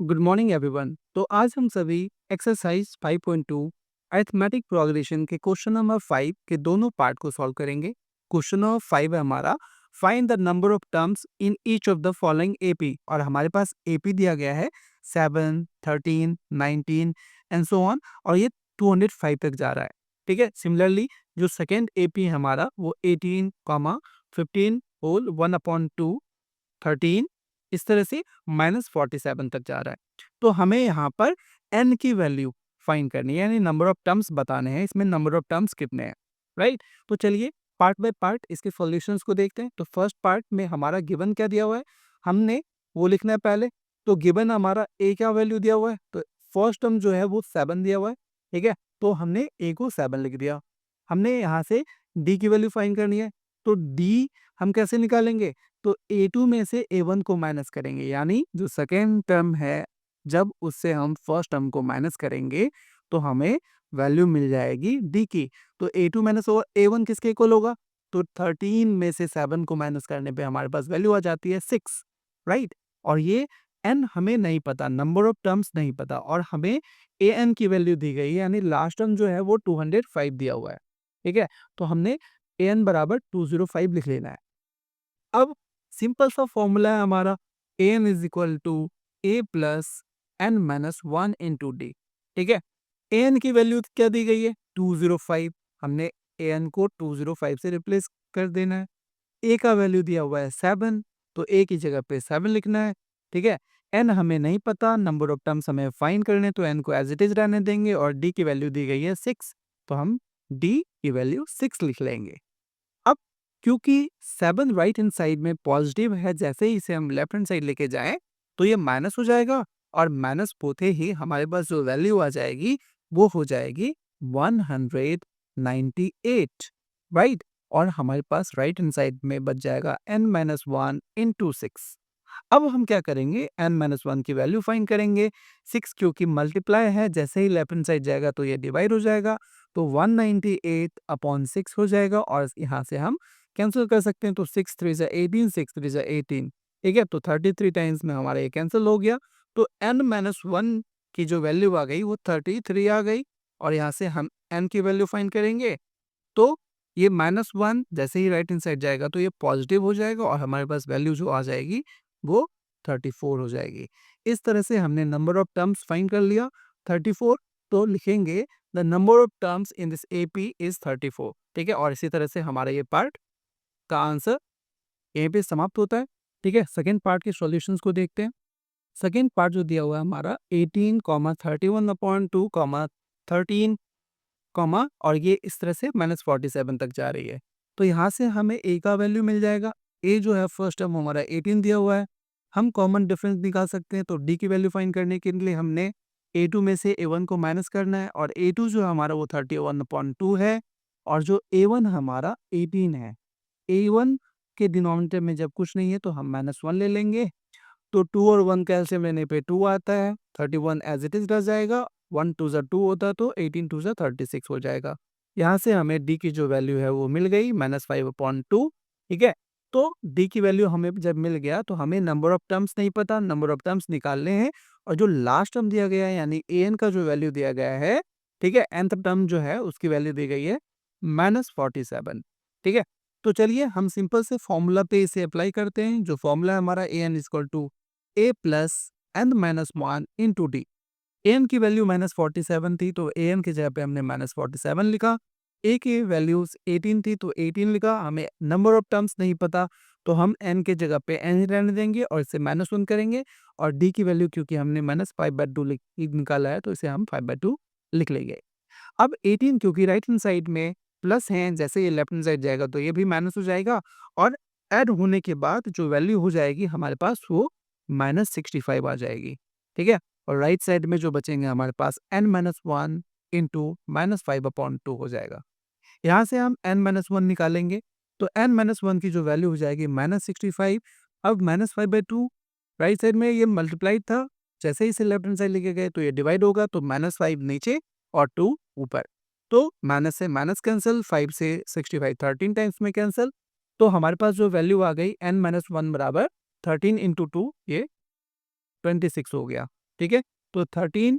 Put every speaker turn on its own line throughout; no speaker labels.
Good morning everyone. तो आज हम सभी एक्सरसाइज 5.2 अरिथमेटिक प्रोग्रेशन के क्वेश्चन नंबर 5 के दोनों पार्ट को सॉल्व करेंगे। क्वेश्चन नंबर 5 है हमारा, find the number of terms in each of the following AP. और हमारे पास एपी दिया गया है 7, 13, 19 एंड सो ऑन, और ये 205 तक जा रहा है। ठीक है। सिमिलरली जो सेकेंड एपी है हमारा वो 18, 15 होल 1/2, 13, इस तरह से -47 तक जा रहा है। तो हमें यहाँ पर n की वैल्यू फाइंड करनी है, यानी नंबर ऑफ टर्म्स बताने हैं, इसमें नंबर ऑफ टर्म्स कितने हैं, राइट। तो चलिए पार्ट बाय पार्ट इसके सॉल्यूशंस को देखते हैं। तो फर्स्ट पार्ट में हमारा गिवन क्या दिया हुआ है, हमने वो लिखना है पहले। तो गिवन हमारा a क्या वैल्यू दिया हुआ है, तो फर्स्ट टर्म जो है वो 7 दिया हुआ है। ठीक है, तो हमने a को 7 लिख दिया। हमने यहाँ से d की वैल्यू फाइंड करनी है। तो d हम कैसे निकालेंगे, तो A2 में से A1 को माइनस करेंगे, यानी जो सेकेंड टर्म है जब उससे हम फर्स्ट टर्म को माइनस करेंगे तो हमें वैल्यू मिल जाएगी D की। तो A2 माइनस ओवर A1 किसके इक्वल होगा, तो 13 में से 7 को माइनस करने पे हमारे पास वैल्यू आ जाती है 6, राइट। और ये n हमें नहीं पता, नंबर ऑफ टर्म्स नहीं पता, और हमें an की वैल्यू दी गई है, यानी लास्ट टर्म जो है वो 205 दिया हुआ है। ठीक है, तो हमने an बराबर 205 लिख लेना है। अब सिंपल सा फॉर्मूला है हमारा, an is equal to a plus n minus 1 into D. ठीक है, an की वैल्यू क्या दी गई है 205, हमने an को 205 से रिप्लेस कर देना है। a का वैल्यू दिया हुआ है 7, तो a की जगह पे 7 लिखना है। ठीक है, n हमें नहीं पता, नंबर ऑफ टर्म्स हमें फाइंड करने, तो n को एज इट इज रहने देंगे, और d की वैल्यू दी गई है 6, तो हम d की वैल्यू 6 लिख लेंगे। अब क्योंकि 7 राइट हैंड साइड में पॉजिटिव है, जैसे ही इसे हम लेफ्ट हैंड साइड लेके जाएं तो ये माइनस हो जाएगा, और माइनस होते ही हमारे पास जो वैल्यू आ जाएगी वो हो जाएगी 198, राइट। और हमारे पास राइट हैंड साइड में बच जाएगा n-1 इंटू 6। अब हम क्या करेंगे, n-1 की वैल्यू फाइंड करेंगे। 6 क्योंकि मल्टीप्लाई है, जैसे ही लेफ्ट हैंड साइड जाएगा तो ये डिवाइड हो जाएगा, तो 198/6 हो जाएगा, और यहाँ से हम कैंसिल कर सकते हैं। तो 6 3 जा 18, 6 3 जा 18। ठीक है, तो 33 टाइम्स में हमारा ये कैंसिल हो गया। तो n-1 की जो वैल्यू आ गई वो 33 आ गई, और यहाँ से हम n की वैल्यू फाइंड करेंगे। तो ये -1 जैसे ही राइट हैंड साइड जाएगा तो ये पॉजिटिव हो जाएगा, और हमारे पास वैल्यू जो आ जाएगी वो 34 हो जाएगी। इस तरह से हमने नंबर ऑफ टर्म्स फाइंड कर लिया 34। तो लिखेंगे the number of terms in this AP is 34। ठीक है, और इसी तरह से हमारा ये पार्ट का आंसर यहीं पे समाप्त होता है। ठीक है, सेकेंड पार्ट के सॉल्यूशंस को देखते हैं। सेकेंड पार्ट जो दिया हुआ है हमारा 18, 31/2, 13, और ये इस तरह से -47 तक जा रही है। तो यहाँ से हमें a का वैल्यू मिल जाएगा। a जो है फर्स्ट टर्म हमारा 18 दिया हुआ है, हम कॉमन डिफरेंस निकाल सकते हैं। तो d की वैल्यू फाइंड करने के लिए हमने a2 में से a1 को माइनस करना है, और a2 जो हमारा वो 31/2 है, और जो a1 हमारा 18 है। a1 के डिनोमिनेटर में जब कुछ नहीं है तो हम -1 ले लेंगे, तो 2 और 1 कैल्शियम लेने पे 2 आता है, 31 एज इट इज रह जाएगा, 1 2 जा 2 होता तो 18 2 जा 36 हो जाएगा। यहाँ से हमें d की जो वैल्यू है वो मिल गई -5/2। ठीक है, तो d की वैल्यू हमें जब मिल गया तो हमें नंबर ऑफ टर्म्स नहीं पता, नंबर ऑफ टर्म्स निकालने हैं, और जो लास्ट टर्म दिया गया है यानी an का जो वैल्यू दिया गया है, ठीक है, nth टर्म जो है उसकी वैल्यू दी गई है -47। ठीक है, तो चलिए हम सिंपल से फॉर्मूला पे इसे अप्लाई करते हैं। जो फॉर्मूला है हमारा an equal to a plus n-1 into D. an की वैल्यू -47 थी, तो an की जगह पे हमने -47 लिखा। a की वैल्यूज 18 थी, तो 18 लिखा। हमें नंबर ऑफ टर्म्स नहीं पता, तो हम n के जगह पे n ही रहने देंगे, और इसे -1 करेंगे। और d की वैल्यू क्योंकि हमने -5/2 निकाला है, तो इसे हम 5/2 लिख लेंगे। अब 18 क्योंकि राइट हैंड साइड में प्लस है, जैसे ये लेफ्ट हैंड साइड जाएगा तो ये भी माइनस हो जाएगा, और ऐड होने के बाद जो वैल्यू हो जाएगी हमारे पास वो -65 आ जाएगी। ठीक है, और राइट साइड में जो बचेंगे हमारे पास n-1 इंटू -5/2 हो जाएगा। यहाँ से हम n-1 निकालेंगे, तो n-1 की जो वैल्यू हो जाएगी -65। अब -5/2 राइट साइड में ये मल्टीप्लाइड था, जैसे ही इसे लेफ्ट हैंड साइड लेके गए तो ये डिवाइड होगा, तो -5 नीचे और 2 ऊपर। तो माइनस से माइनस कैंसिल, 5 से 65 13 टाइम्स में कैंसिल। तो हमारे पास जो वैल्यू आ गई n-1 बराबर 13 इंटू 2, ये 26 हो गया। ठीक है, तो 13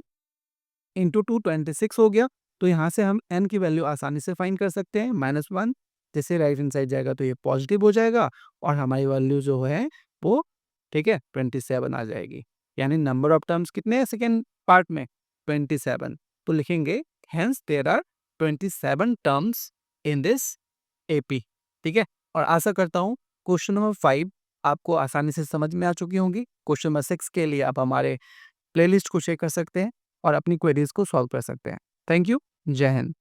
इंटू 2 26 हो गया। तो यहाँ से हम n की वैल्यू आसानी से फाइंड कर सकते हैं, -1। जैसे राइट हैंड साइड जाएगा तो ये पॉजिटिव हो जाएगा और हमारी वैल्यू जो है वो, ठीक है, 27 आ जाएगी। यानी नंबर ऑफ टर्म्स कितने हैं सेकेंड पार्ट में? 27। तो लिखेंगे hence there are 27 terms in this AP. ठीक है, और आशा करता हूँ क्वेश्चन नंबर 5 आपको आसानी से समझ में आ चुकी होंगी। क्वेश्चन नंबर 6 के लिए आप हमारे प्लेलिस्ट को चेक कर सकते हैं और अपनी क्वेरीज को सॉल्व कर सकते हैं। Thank you. जय हिंद।